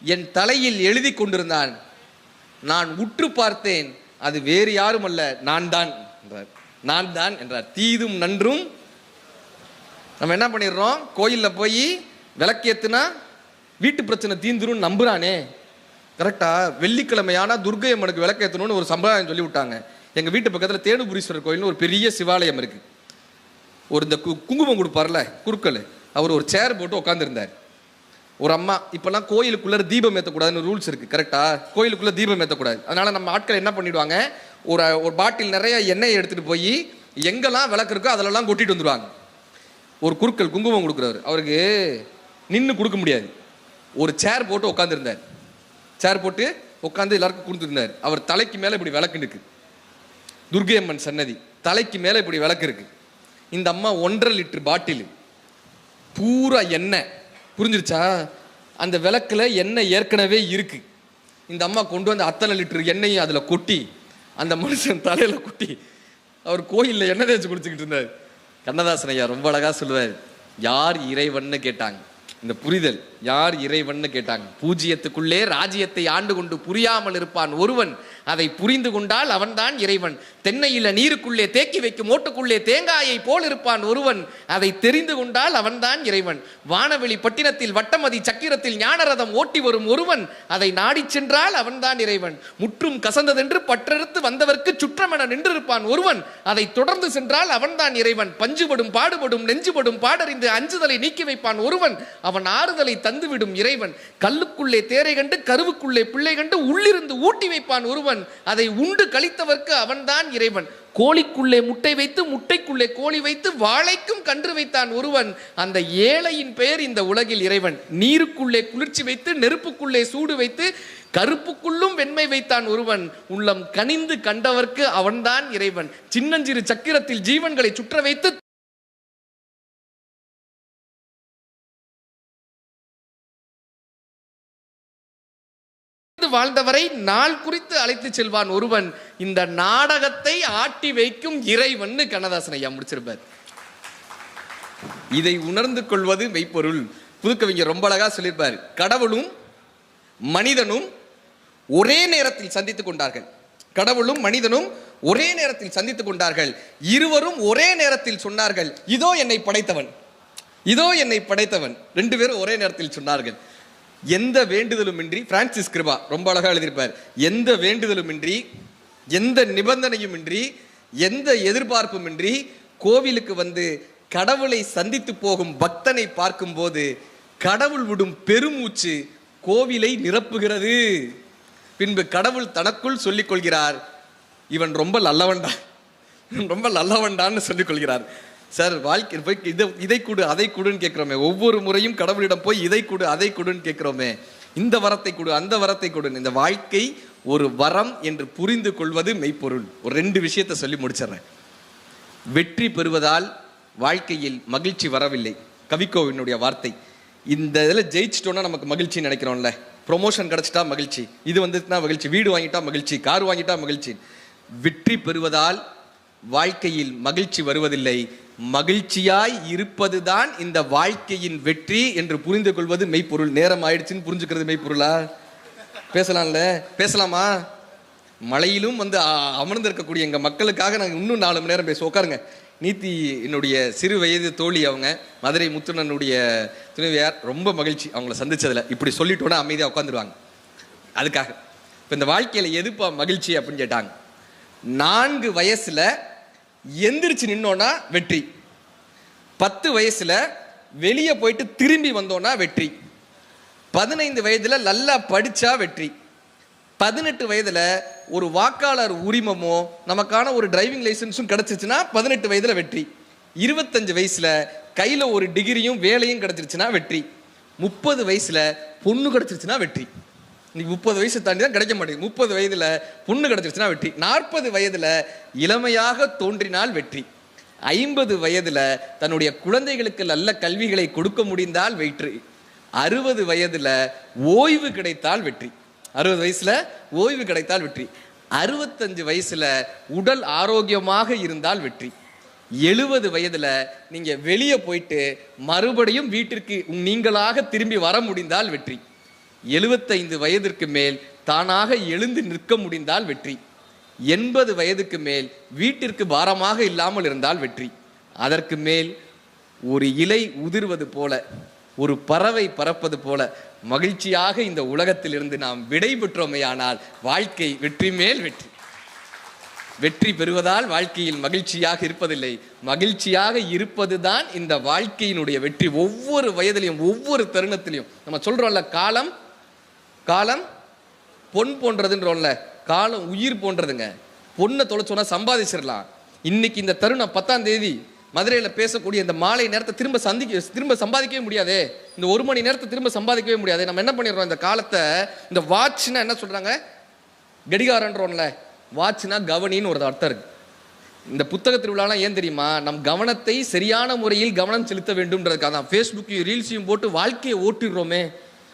என் தலையில் எழுதி கொண்டிருந்தான், நான் உற்று பார்த்தேன், அது வேறு யாரும் அல்ல, நான் தான் என்றார். நான் தான் என்றார். தீதும் நன்றும் நம்ம என்ன பண்ணிடுறோம், கோயில்ல போய் விளக்கேத்துனா வீட்டு பிரச்சனை தீந்துரும் நம்புறானே. கரெக்டா? வெள்ளிக்கிழமையான துர்க்கை அம்மனுக்கு விளக்கேற்றணும்னு ஒரு சம்பிரதாயம் சொல்லி விட்டாங்க. எங்க வீட்டு பக்கத்தில் தேனுபுரீஸ்வரர் கோயில்னு ஒரு பெரிய சிவாலயம் இருக்கு. ஒரு இந்த குங்குமம் கொடுப்பார்ல குருக்கள், அவர் ஒரு சேர் போட்டு உட்காந்துருந்தார். ஒரு அம்மா, இப்பெல்லாம் கோயிலுக்குள்ள தீபம் ஏற்றக்கூடாதுன்னு ரூல்ஸ் இருக்கு. கரெக்டா? கோயிலுக்குள்ள தீபம் ஏற்றக்கூடாது. அதனால நம்ம ஆட்கள் என்ன பண்ணிடுவாங்க, ஒரு பாட்டில் நிறைய எண்ணெயை எடுத்துட்டு போய் எங்கெல்லாம் விளக்கு இருக்கோ அதிலெல்லாம் கொட்டிட்டு வந்துடுவாங்க. ஒரு குருக்கள் குங்குமம் கொடுக்குறவர், அவருக்கு நின்று கொடுக்க முடியாது, ஒரு சேர் போட்டு உட்காந்துருந்தார். சேர் போட்டு உட்காந்து எல்லாருக்கும் கொடுத்துருந்தார். அவர் தலைக்கு மேலே இப்படி விளக்கு இருக்கு, துர்க்கை அம்மன் சன்னதி தலைக்கு மேலே இப்படி விளக்கு இருக்கு. இந்த அம்மா 1.5 லிட்டர் பாட்டில் பூரா எண்ணெய், புரிஞ்சிருச்சா? அந்த விளக்குல எண்ணெய் ஏற்கனவே இருக்கு. இந்த அம்மா கொண்டு வந்து அத்தனை லிட்டர் எண்ணெயும் அதுல கொட்டி அந்த மனுஷன் தலையில கொட்டி அவர் கோயில்ல எண்ணெய் தேய்ச்சி குடிச்சுக்கிட்டு இருந்தார். கண்ணதாசன் ஐயா ரொம்ப அழகா சொல்லுவார், யார் இறைவன்னு கேட்டாங்க. இந்த புரிதல், யார் இறைவன்னு கேட்டாங்க. பூஜ்யத்துக்குள்ளே ராஜ்யத்தை ஆண்டு கொண்டு புரியாமல் இருப்பான் ஒருவன், அதை புரிந்து கொண்டால் அவன்தான் இறைவன். தென்னையில நீருக்குள்ளே தேக்கி வைக்கும் ஓட்டுக்குள்ளே தேங்காயை போல் இருப்பான் ஒருவன், அதை தெரிந்து கொண்டால் அவன்தான் இறைவன். வானவெளி பட்டினத்தில் வட்டமதி சக்கிரத்தில் ஞானரதம் ஓட்டி வரும் ஒருவன், அதை நாடி சென்றால் அவன்தான் இறைவன். முற்றும் கசந்ததென்று பற்றெடுத்து வந்தவர்க்கு சுற்றமென நின்றிருப்பான் ஒருவன், அதை தொடர்ந்து சென்றால் அவன்தான் இறைவன். பஞ்சுபடும் பாடுபடும் நெஞ்சுபடும் பாடறிந்து அஞ்சுதலை நீக்கி வைப்பான் ஒருவன், அவன் ஆறுதலை தந்துவிடும் இறைவன். கல்லுக்குள்ளே தேரை கண்டு கருவுக்குள்ளே பிள்ளை கண்டு உள்ளிருந்து ஊட்டி வைப்பான் ஒருவன், அதை உண்டு கழித்தவர்க்கு அவன்தான் இறைவன். கோழிக்குள்ளே முட்டை வைத்து முட்டைக்குள்ளே கோழி வைத்து வாழைக்கும் கன்று வைத்தான் ஒருவன், அந்த ஏழையின் பெயர் இந்த உலகில் இறைவன். நீருக்குள்ளே குளிர்ச்சி வைத்து நெருப்புக்குள்ளே சூடு வைத்து கருப்புக்குள்ளும் வெண்மை வைத்தான் ஒருவன், உள்ளம் கனிந்து கண்டவர்க்கு அவன்தான் இறைவன். சின்னஞ்சிறு சக்கிரத்தில் ஜீவன்களை சுற்ற வைத்து வாழ்ந்தவரை நாள் குறித்து அழைத்து செல்வான் ஒருவன், இந்த நாடகத்தை ஆட்டி வைக்கும் இறைவன். கண்ணதாசன் ஐயா முடிச்சிருப்பார். இதை உணர்ந்து கொள்வது மெய்ப்பொருள். புதுக்கவிஞர் ரொம்ப அழகா சொல்லியிருப்பார், கடவுளும் மனிதனும் ஒரே நேரத்தில் சந்தித்துக் கொண்டார்கள். கடவுளும் மனிதனும் ஒரே நேரத்தில் சந்தித்துக் கொண்டார்கள். இருவரும் ஒரே நேரத்தில் சொன்னார்கள், இதோ என்னை படைத்தவன், இதோ என்னை படைத்தவன். 2 பேரும் ஒரே நேரத்தில் சொன்னார்கள். எந்த வேண்டுதலுமின்றி, பிரான்சிஸ் கிருபா ரொம்ப அழகா எழுதியிருப்பார், எந்த வேண்டுதலுமின்றி, எந்த நிபந்தனையுமின்றி, எந்த எதிர்பார்ப்புமின்றி கோவிலுக்கு வந்து கடவுளை சந்தித்து போகும் பக்தனை பார்க்கும் போது கடவுள் விடும் பெருமூச்சு கோவிலை நிரப்புகிறது. பின்பு கடவுள் தனக்குள் சொல்லிக் கொள்கிறார், இவன் ரொம்ப நல்லவன்டா, ரொம்ப நல்லவன்டான்னு சொல்லிக் கொள்கிறார். சார், வாழ்க்கை போய் இதை கொடு அதை கொடுன்னு கேட்கிறோமே, ஒவ்வொரு முறையும் கடவுளிடம் போய் இதை கொடு அதை கொடுன்னு கேட்கிறோமே, இந்த வரத்தை கொடு அந்த வரத்தை கொடு. இந்த வாழ்க்கை ஒரு வரம் என்று புரிந்து கொள்வது மெய்ப்பொருள். ஒரு 2 விஷயத்தை சொல்லி முடிச்சிடறேன். வெற்றி பெறுவதால் வாழ்க்கையில் மகிழ்ச்சி வரவில்லை. கவிக்கோவினுடைய வார்த்தை. இந்த இதில் ஜெயிச்சிட்டோன்னா நமக்கு மகிழ்ச்சி நினைக்கிறோம்ல, ப்ரொமோஷன் கிடைச்சிட்டா மகிழ்ச்சி, இது வந்துட்டுனா மகிழ்ச்சி, வீடு வாங்கிட்டா மகிழ்ச்சி, கார் வாங்கிட்டா மகிழ்ச்சி. வெற்றி பெறுவதால் வாழ்க்கையில் மகிழ்ச்சி வருவதில்லை. மகிழ்ச்சியாய் இருப்பதுதான் இந்த வாழ்க்கையின் வெற்றி என்று புரிந்து கொள்வது மெய்ப்பொருள். நேரம் ஆயிடுச்சுன்னு புரிஞ்சுக்கிறது மெய்ப்பொருளா? பேசலாம்ல, பேசலாமா? மழையிலும் வந்து அமர்ந்து இருக்கக்கூடிய எங்க மக்களுக்காக நாங்கள் இன்னும் 4 மணி நேரம் பேசுவோம். உட்காருங்க. நீத்தி என்னுடைய சிறு வயது தோழி, அவங்க மதுரை முத்துணனுடைய துணைவியார். ரொம்ப மகிழ்ச்சி அவங்கள சந்திச்சதுல. இப்படி சொல்லிட்டோன்னா அமைதியாக உட்காந்துருவாங்க. அதுக்காக இப்போ இந்த வாழ்க்கையில எதுப்பா மகிழ்ச்சி அப்படின்னு கேட்டாங்க. 4 வயசுல எந்திரிச்சு நின்னோன்னா வெற்றி, 10 வயசுல வெளியே போயிட்டு திரும்பி வந்தோன்னா வெற்றி, 15 வயதுல நல்லா படிச்சா வெற்றி, 18 வயதுல ஒரு வாக்காளர் உரிமமோ நமக்கான ஒரு டிரைவிங் லைசன்ஸும் கிடைச்சிச்சுன்னா 18 வயதுல வெற்றி, 25 வயசுல கையில ஒரு டிகிரியும் வேலையும் கிடைச்சிருச்சுன்னா வெற்றி, 30 வயசுல பொண்ணு கிடைச்சிருச்சுன்னா வெற்றி. இன்னைக்கு 30 வயசு தாண்டி தான் கிடைக்க மாட்டேங்குது. 30 வயதுல பொண்ணு கிடைச்சிருச்சுன்னா வெற்றி, 40 வயதுல இளமையாக தோன்றினால் வெற்றி, 50 வயதுல தன்னுடைய குழந்தைகளுக்கு நல்ல கல்விகளை கொடுக்க முடிந்தால் வெற்றி, 60 வயதுல ஓய்வு கிடைத்தால் வெற்றி, 60 வயசுல ஓய்வு கிடைத்தால் வெற்றி, 65 வயசுல உடல் ஆரோக்கியமாக இருந்தால் வெற்றி, 70 வயதுல நீங்க வெளியே போயிட்டு மறுபடியும் வீட்டிற்கு நீங்களாக திரும்பி வர முடிந்தால் வெற்றி. 75 வயதிற்கு மேல் தானாக எழுந்து நிற்க முடிந்தால் வெற்றி. 80 வயதுக்கு மேல் வீட்டிற்கு பாரமாக இல்லாமல் இருந்தால் வெற்றி. அதற்கு மேல் ஒரு இலை உதிர்வது போல, ஒரு பறவை பறப்பது போல மகிழ்ச்சியாக இந்த உலகத்திலிருந்து நாம் விடை பெற்றோமையானால் வாழ்க்கை வெற்றி மேல் வெற்றி. வெற்றி பெறுவதால் வாழ்க்கையில் மகிழ்ச்சியாக இருப்பதில்லை, மகிழ்ச்சியாக இருப்பதுதான் இந்த வாழ்க்கையினுடைய வெற்றி. ஒவ்வொரு வயதிலையும் ஒவ்வொரு தருணத்திலையும் நம்ம சொல்றோம்ல, காலம் காலம் பொன் போன்றதுன்றோம்ல, காலம் உயிர் போன்றதுங்க. பொண்ணை தொலைச்சோன்னா சம்பாதிச்சிடலாம். இன்னைக்கு இந்த தருணம் 10ஆம் தேதி மதுரையில் பேசக்கூடிய இந்த மாலை நேரத்தை திரும்ப சம்பாதிக்கவே முடியாதே. இந்த 1 மணி நேரத்தை திரும்ப சம்பாதிக்கவே முடியாது. நம்ம என்ன பண்ணிடுறோம், இந்த காலத்தை, இந்த வாட்ச்னா என்ன சொல்றாங்க, கடிகாரன்றோம்ல, வாட்ச்னா கவனின்னு ஒரு அர்த்தம் இருக்கு. இந்த புத்தக திருவிழாலாம் ஏன் தெரியுமா, நம் கவனத்தை சரியான முறையில் கவனம் செலுத்த வேண்டும்ன்றதுக்காக தான். ஃபேஸ்புக்கையும் ரீல்ஸையும் போட்டு வாழ்க்கையை ஓட்டிடுறோமே,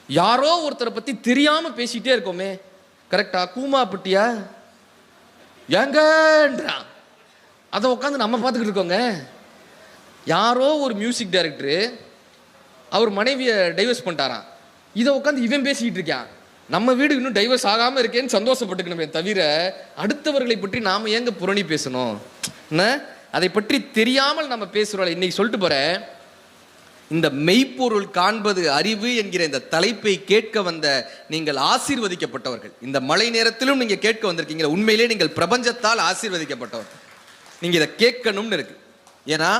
யாரோ ஒருத்தரை பத்தி தெரியாம பேசிட்டே இருக்கோமே. கரெக்டா? கூமாப்பட்டியா ஏங்கன்றான், அதை உட்காந்து நம்ம பார்த்துக்கிட்டு இருக்கோங்க. யாரோ ஒரு மியூசிக் டைரக்டரு அவர் மனைவியை டைவர்ஸ் பண்ணிட்டாராம், இதை உட்காந்து இவன் பேசிக்கிட்டு இருக்கான். நம்ம வீடு இன்னும் டைவர்ஸ் ஆகாம இருக்கேன்னு சந்தோஷப்பட்டுக்கணுமே தவிர அடுத்தவர்களை பற்றி நாம ஏங்க புரணி பேசணும்? அதை பற்றி தெரியாமல் நம்ம பேசுறோம். இன்னைக்கு சொல்லிட்டு போறேன், இந்த மெய்ப்பொருள் காண்பது அறிவு என்கிற இந்த தலைப்பை கேட்க வந்த நீங்கள் ஆசீர்வதிக்கப்பட்டவர்கள். இந்த மழை நேரத்திலும் நீங்க கேட்க வந்திருக்கீங்க. உண்மையிலே நீங்கள் பிரபஞ்சத்தால் ஆசீர்வதிக்கப்பட்டவர்கள். நீங்க இதை கேட்கணும்னு இருக்கு. ஏன்னா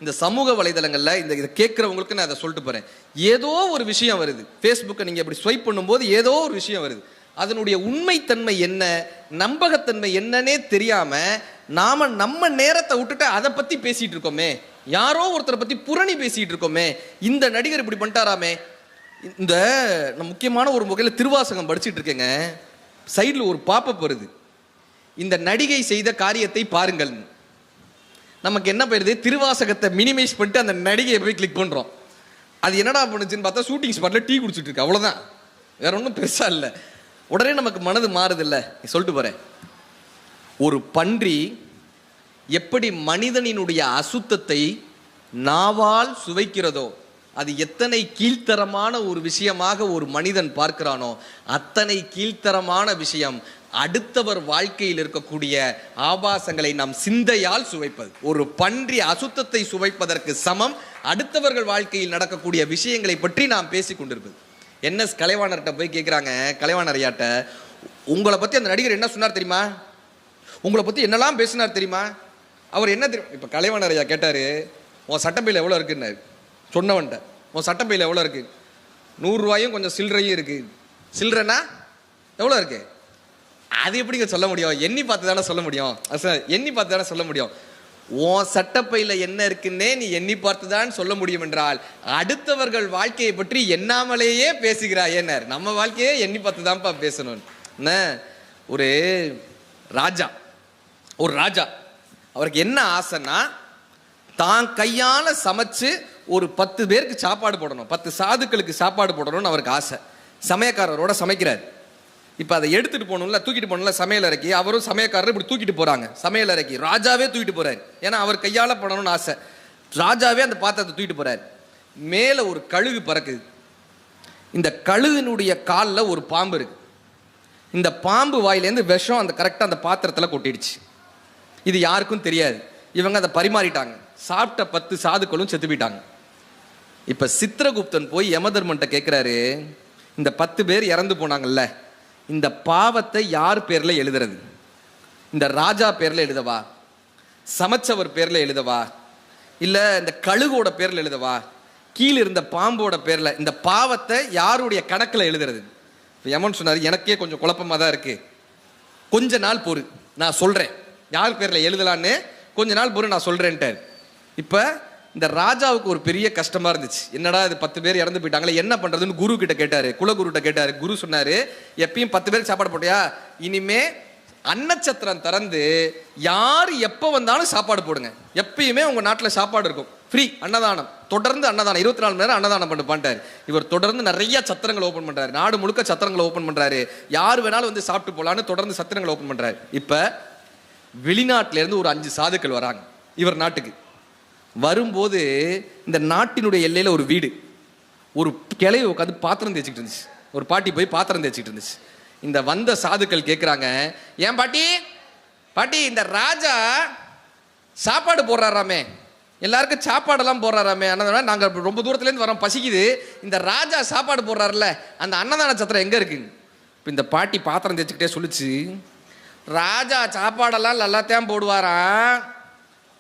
இந்த சமூக வலைதளங்கள்ல இதை கேட்கறவங்களுக்கு நான் அதை சொல்லிட்டு போறேன். ஏதோ ஒரு விஷயம் வருது, ஃபேஸ்புக்கை நீங்க இப்படி ஸ்வைப் பண்ணும்போது ஏதோ ஒரு விஷயம் வருது. அதனுடைய உண்மைத்தன்மை என்ன, நம்பகத்தன்மை என்னன்னே தெரியாம நாம நம்ம நேரத்தை விட்டுட்டு அதை பத்தி பேசிட்டு இருக்கோமே, யாரோ ஒருத்தரை பத்தி புரணி பேசிட்டு இருக்கோமே. இந்த நடிகர் இப்படி பண்ணிட்டாராமே. இந்த முக்கியமான ஒரு வகையில் திருவாசகம் படிச்சுட்டு இருக்கேங்க, சைடில் ஒரு பாப்பப் வருது, இந்த நடிகை செய்த காரியத்தை பாருங்கள். நமக்கு என்ன போயிருது, திருவாசகத்தை மினிமைஸ் பண்ணிட்டு அந்த நடிகையை போய் கிளிக் பண்றோம். அது என்னடா பண்ணுச்சுன்னு பார்த்தா ஷூட்டிங் ஸ்பாட்ல டீ குடிச்சிட்டு இருக்கு, அவ்வளவுதான், வேற ஒன்றும் பெருசா இல்லை. உடனே நமக்கு மனது மாறுது இல்லை. சொல்லிட்டு போறேன், ஒரு பன்றி எப்படி மனிதனினுடைய அசுத்தத்தை நாவால் சுவைக்கிறதோ, அது எத்தனை கீழ்த்தரமான ஒரு விஷயமாக ஒரு மனிதன் பார்க்கிறானோ அத்தனை கீழ்த்தரமான விஷயம் அடுத்தவர் வாழ்க்கையில் இருக்கக்கூடிய ஆபாசங்களை நாம் சிந்தையால் சுவைப்பது. ஒரு பன்றி அசுத்தத்தை சுவைப்பதற்கு சமம் அடுத்தவர்கள் வாழ்க்கையில் நடக்கக்கூடிய விஷயங்களை பற்றி நாம் பேசி கொண்டிருப்பது. என்எஸ் கலைவாணர்கிட்ட போய் கேட்குறாங்க, கலைவாணர் ஐயாட்ட, உங்களை பற்றி அந்த நடிகர் என்ன சொன்னார் தெரியுமா, உங்களை பற்றி என்னெல்லாம் பேசினார் தெரியுமா? அவர் என்ன தெரியும், இப்போ கலைவாணர் ஐயா கேட்டார், உன் சட்டப்பையில் எவ்வளோ இருக்குன்னு சொன்னவன்ட்ட. உன் சட்டப்பையில் எவ்வளோ இருக்குது? 100 ரூபாயும் கொஞ்சம் சில்லறையும் இருக்குது. சில்லறைன்னா எவ்வளோ இருக்குது? அது எப்படிங்க சொல்ல முடியும்? எண்ணி பார்த்து தானே சொல்ல முடியும். எண்ணி பார்த்து தானே சொல்ல முடியும். உன் சட்டப்பையில் என்ன இருக்குன்னே நீ எண்ணி பார்த்து தான் சொல்ல முடியும் என்றால் அடுத்தவர்கள் வாழ்க்கையை பற்றி எண்ணாமலேயே பேசுகிறாய். ஏன்னார், நம்ம வாழ்க்கையே எண்ணி பார்த்து தான்ப்பா பேசணும். என்ன, ஒரு ராஜா அவருக்கு என்ன ஆசைன்னா, தான் கையால சமைச்சு ஒரு 10 பேருக்கு சாப்பாடு போடணும், 10 சாதுக்களுக்கு சாப்பாடு போடணும்னு அவருக்கு ஆசை. சமயக்காரரோட சமைக்கிறார். இப்போ அதை எடுத்துட்டு போகணும்ல, தூக்கிட்டு போகணும்ல சமையல் அறைக்கு. அவரும் சமயக்காரர் இப்படி தூக்கிட்டு போறாங்க சமையல் அறைக்கு. ராஜாவே தூக்கிட்டு போறாரு, ஏன்னா அவர் கையால போடணும்னு ஆசை. ராஜாவே அந்த பாத்திரத்தை தூக்கிட்டு போறாரு. மேலே ஒரு கழுகு பறக்குது. இந்த கழுகினுடைய காலில் ஒரு பாம்பு இருக்கு. இந்த பாம்பு வாயிலேருந்து விஷம் அந்த கரெக்டாக அந்த பாத்திரத்தில் கொட்டிடுச்சு. இது யாருக்கும் தெரியாது. இவங்க அதை பரிமாறிட்டாங்க. சாப்பிட்ட 10 சாதுக்களும் செத்து போயிட்டாங்க. இப்போ சித்திரகுப்தன் போய் யமதர்மன்ட்ட கேட்குறாரு, இந்த 10 பேர் இறந்து போனாங்கல்ல, இந்த பாவத்தை யார் பேர்ல எழுதுறது? இந்த ராஜா பேர்ல எழுதவா, சமைச்சவர் பேர்ல எழுதவா, இல்ல இந்த கழுகோட பேர்ல எழுதவா, கீழே இருந்த பாம்போட பேர்ல? இந்த பாவத்தை யாருடைய கணக்குல எழுதுறது? யமன் சொன்னாரு, எனக்கே கொஞ்சம் குழப்பமா தான் இருக்கு, கொஞ்ச நாள் பொறு, நான் சொல்றேன் யார் பேர்ல எழுதலான்னு, கொஞ்ச நாள் பொறு நான் சொல்றேன்ட்டார். இப்ப இந்த ராஜாவுக்கு ஒரு பெரிய கஷ்டமா இருந்துச்சு. என்னடா இது 10 பேர் இறந்து போயிட்டாங்களே, என்ன பண்றதுன்னு குரு கிட்ட கேட்டாரு, குலகுருட்ட கேட்டாரு. குரு சொன்னாரு, எப்பயும் 10 பேருக்கு சாப்பாடு போட்டியா, இனிமே அன்னச்சத்திரம் திறந்து யார் எப்போ வந்தாலும் சாப்பாடு போடுங்க, எப்பயுமே உங்க நாட்டில் சாப்பாடு இருக்கும், ஃப்ரீ அன்னதானம், தொடர்ந்து அன்னதானம், 24 மணி நேரம் அன்னதானம் பண்ணிட்டாரு. இவர் தொடர்ந்து நிறைய சத்திரங்களை ஓப்பன் பண்றாரு, நாடு முழுக்க சத்திரங்களை ஓப்பன் பண்றாரு, யார் வேணாலும் வந்து சாப்பிட்டு போலான்னு தொடர்ந்து சத்திரங்களை ஓப்பன் பண்றாரு. இப்ப வெளிநாட்டில இருந்து ஒரு 5 சாதுக்கள் வராங்க. இவர் நாட்டுக்கு வரும்போது இந்த நாட்டினுடைய எல்லையில ஒரு வீடு, ஒரு கிளை உட்காந்து பாத்திரம் தேய்ச்சிக்கிட்டு இருந்துச்சு. ஒரு பாட்டி போய் பாத்திரம் தேய்ச்சிக்கிட்டு இருந்துச்சு. இந்த வந்த சாதுக்கள் கேட்குறாங்க, ஏன் பாட்டி பாட்டி இந்த ராஜா சாப்பாடு போடுறாராமே, எல்லாருக்கும் சாப்பாடெல்லாம் போடுறாராமே, அண்ணன் நாங்கள் ரொம்ப தூரத்துலேருந்து வரோம், பசிக்குது, இந்த ராஜா சாப்பாடு போடுறாருல அந்த அன்னதான சத்திரம் எங்கே இருக்குங்க? இப்போ இந்த பாட்டி பாத்திரம் தேய்ச்சிக்கிட்டே சொல்லிச்சு, ராஜா சாப்பாடெல்லாம் எல்லாத்தையும் போடுவாராம்,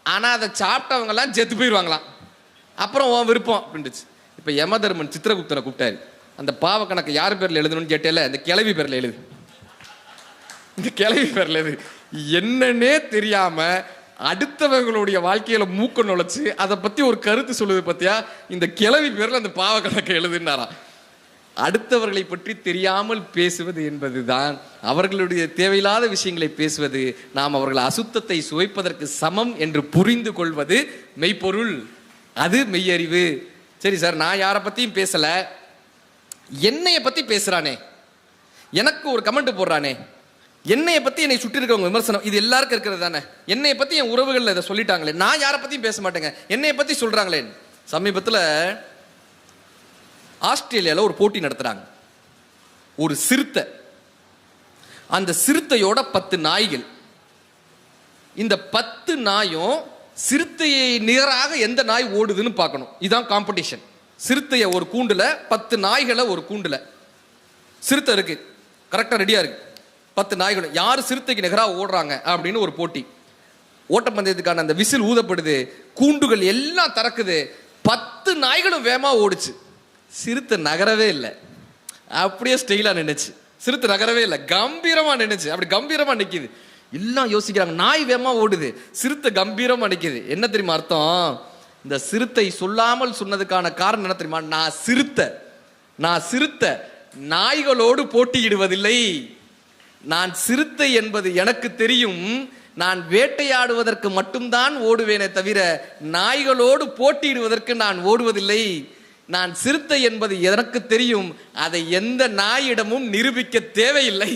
ஆனால் அதை சாப்பிட்டவங்கெல்லாம் செத்து போயிடுவாங்களாம், அப்புறம் உன் விருப்பம் அப்படின்ட்டுச்சு. இப்போ யமதர்மன் சித்திரகுப்தனை கூப்பிட்டாரு. அந்த பாவ கணக்கு யார் பேரில் எழுதணும்னு கேட்டேல, இந்த கிளவி பேரில் எழுது, இந்த கிளவி பேரில் எழுது. என்னன்னே தெரியாம அடுத்தவங்களுடைய வாழ்க்கையில மூக்க நுழைச்சு அதை பத்தி ஒரு கருத்து சொல்லுது பத்தியா, இந்த கிளவி பேர்ல அந்த பாவ கணக்கை எழுதுனாராம். அடுத்தவர்களை பற்றி தெரியாமல் பேசுவது என்பதுதான், அவர்களுடைய தேவையில்லாத விஷயங்களை பேசுவது, நாம் அவர்கள் அசுத்தத்தை சுவைப்பதற்கு சமம் என்று புரிந்து கொள்வது மெய்ப்பொருள், அது மெய்யறிவு. சரி சார், நான் யாரை பத்தியும் பேசல, என்னைய பத்தி பேசுறானே, எனக்கு ஒரு கமெண்ட் போடுறானே, என்னைய பத்தி என்னை சுற்றி இருக்கவங்க விமர்சனம், இது எல்லாருக்கும் இருக்கிறது தானே. என்னைய பத்தி என் உறவுகள் இதை சொல்லிட்டாங்களே, நான் யாரை பத்தியும் பேச மாட்டேங்க, என்னைய பத்தி சொல்றாங்களே. சமீபத்தில் ஆஸ்திரேலியாவில் ஒரு போட்டி நடத்துறாங்க. ஒரு சிறுத்தை, அந்த சிறுத்தையோட 10 நாய்கள். இந்த 10 நாயும் சிறுத்தையை நிகராக எந்த நாய் ஓடுதுன்னு பார்க்கணும். இதுதான் காம்படிஷன். சிறுத்தைய ஒரு கூண்டுல, 10 நாய்களை ஒரு கூண்டுல, சிறுத்தை இருக்கு, கரெக்டா ரெடியா இருக்கு, 10 நாய்களும் யாரு சிறுத்தைக்கு நிகராக ஓடுறாங்க அப்படின்னு ஒரு போட்டி. ஓட்டப்பந்தயத்துக்கான அந்த விசில் ஊதப்படுது, கூண்டுகள் எல்லாம் திறக்குது, 10 நாய்களும் வேகமா ஓடுச்சு. சிறுத்தை நகரவே இல்லை, அப்படியே ஸ்டைலா நின்னுச்சு. சிறுத்தை நகரவே இல்லை, கம்பீரமா நின்னுச்சு. அப்படி கம்பீரமா நிக்குது. எல்லாம் யோசிக்கிறாங்க, நாய் வேகமா ஓடுது, சிறுத்தை கம்பீரமா நிக்குது. என்ன தெரியுமா அர்த்தம்? இந்த சிறுத்தை சொல்லாமல் சொன்னதுக்கான காரணம் என்ன தெரியுமா? நான் சிறுத்தை நாய்களோடு போட்டியிடுவதில்லை. நான் சிறுத்தை என்பது எனக்கு தெரியும், நான் வேட்டையாடுவதற்கு மட்டும்தான் ஓடுவேனே தவிர நாய்களோடு போட்டியிடுவதற்கு நான் ஓடுவதில்லை. நான் சிறுத்தை என்பது எனக்கு தெரியும், அதை எந்த நாயிடமும் நிரூபிக்க தேவையில்லை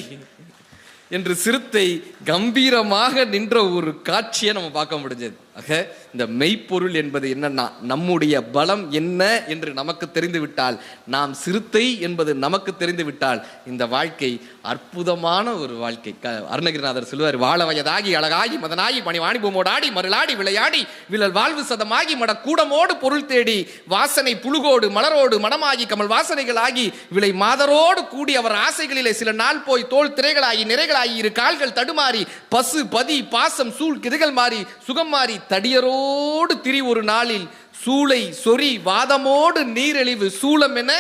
என்று சிறுத்தை கம்பீரமாக நின்ற ஒரு காட்சியை நம்ம பார்க்க முடிஞ்சது. ஆக இந்த மெய்ப்பொருள் என்பது என்னன்னா, நம்முடைய பலம் என்ன என்று நமக்கு தெரிந்து விட்டால், நாம் சிறுத்தை என்பது நமக்கு தெரிந்து விட்டால், இந்த வாழ்க்கை அற்புதமான ஒரு வாழ்க்கை. அருணகிரிநாதர் சொல்லுவார், வாழ வயதாகி அழகாகி மதனாகி மணி வாணிபோமோடாடி மருளாடி விளையாடி விழல் வாழ்வு சதமாகி மட கூடமோடு பொருள் தேடி வாசனை புழுகோடு மலரோடு மனமாகி கமல் வாசனைகளாகி விளை மாதரோடு கூடி அவர் ஆசைகளிலே சில நாள் போய் தோல் திரைகளாகி நிறைகளாகி இரு கால்கள் தடுமாறி பசு பதி பாசம் சூழ் கிதுகள் மாறி சுகம் மாறி தடியரோடு திரி ஒரு நாளில் சூளை சொறி வாதமோடு நீரெழிவு சூளம் என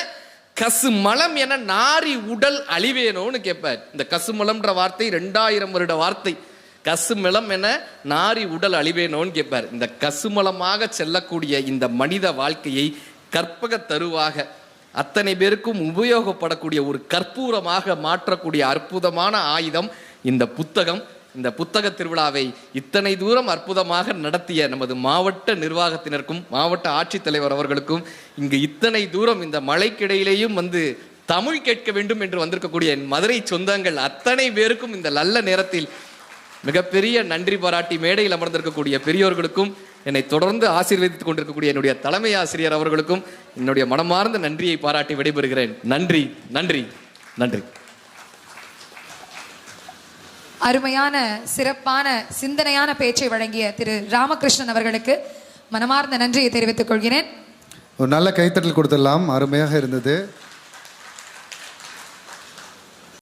கசு மலம் என நாரி உடல் அழிவேனோன்னு கேட்பார். இந்த கசுமலம்ன்ற வார்த்தை 2000 வருட வார்த்தை. கசுமலம் என நாரி உடல் அழிவேனோன்னு கேட்பார். இந்த கசுமலமாக செல்லக்கூடிய இந்த மனித வாழ்க்கையை கற்பக தருவாக அத்தனை பேருக்கும் உபயோகப்படக்கூடிய ஒரு கற்பூரமாக மாற்றக்கூடிய அற்புதமான ஆயுதம் இந்த புத்தகம். இந்த புத்தக திருவிழாவை இத்தனை தூரம் அற்புதமாக நடத்திய நமது மாவட்ட நிர்வாகத்தினருக்கும் மாவட்ட ஆட்சித்தலைவர் அவர்களுக்கும், இங்கு இத்தனை தூரம் இந்த மழைக்கிடையிலேயும் வந்து தமிழ் கேட்க வேண்டும் என்று வந்திருக்கக்கூடிய என் மதுரை சொந்தங்கள் அத்தனை பேருக்கும் இந்த நல்ல நேரத்தில் மிகப்பெரிய நன்றி பாராட்டி மேடையில் அமர்ந்திருக்கக்கூடிய பெரியோர்களுக்கும், என்னை தொடர்ந்து ஆசீர்வதித்துக் கொண்டிருக்கக்கூடிய என்னுடைய தலைமை ஆசிரியர் அவர்களுக்கும் என்னுடைய மனமார்ந்த நன்றியை பாராட்டி விடைபெறுகிறேன். நன்றி நன்றி நன்றி. அருமையான சிறப்பான சிந்தனையான பேச்சை வழங்கிய திரு ராமகிருஷ்ணன் அவர்களுக்கு மனமார்ந்த நன்றியை தெரிவித்துக் கொள்கிறேன். ஒரு நல்ல கைத்தட்டல் கொடுத்துடலாம். அருமையாக இருந்தது.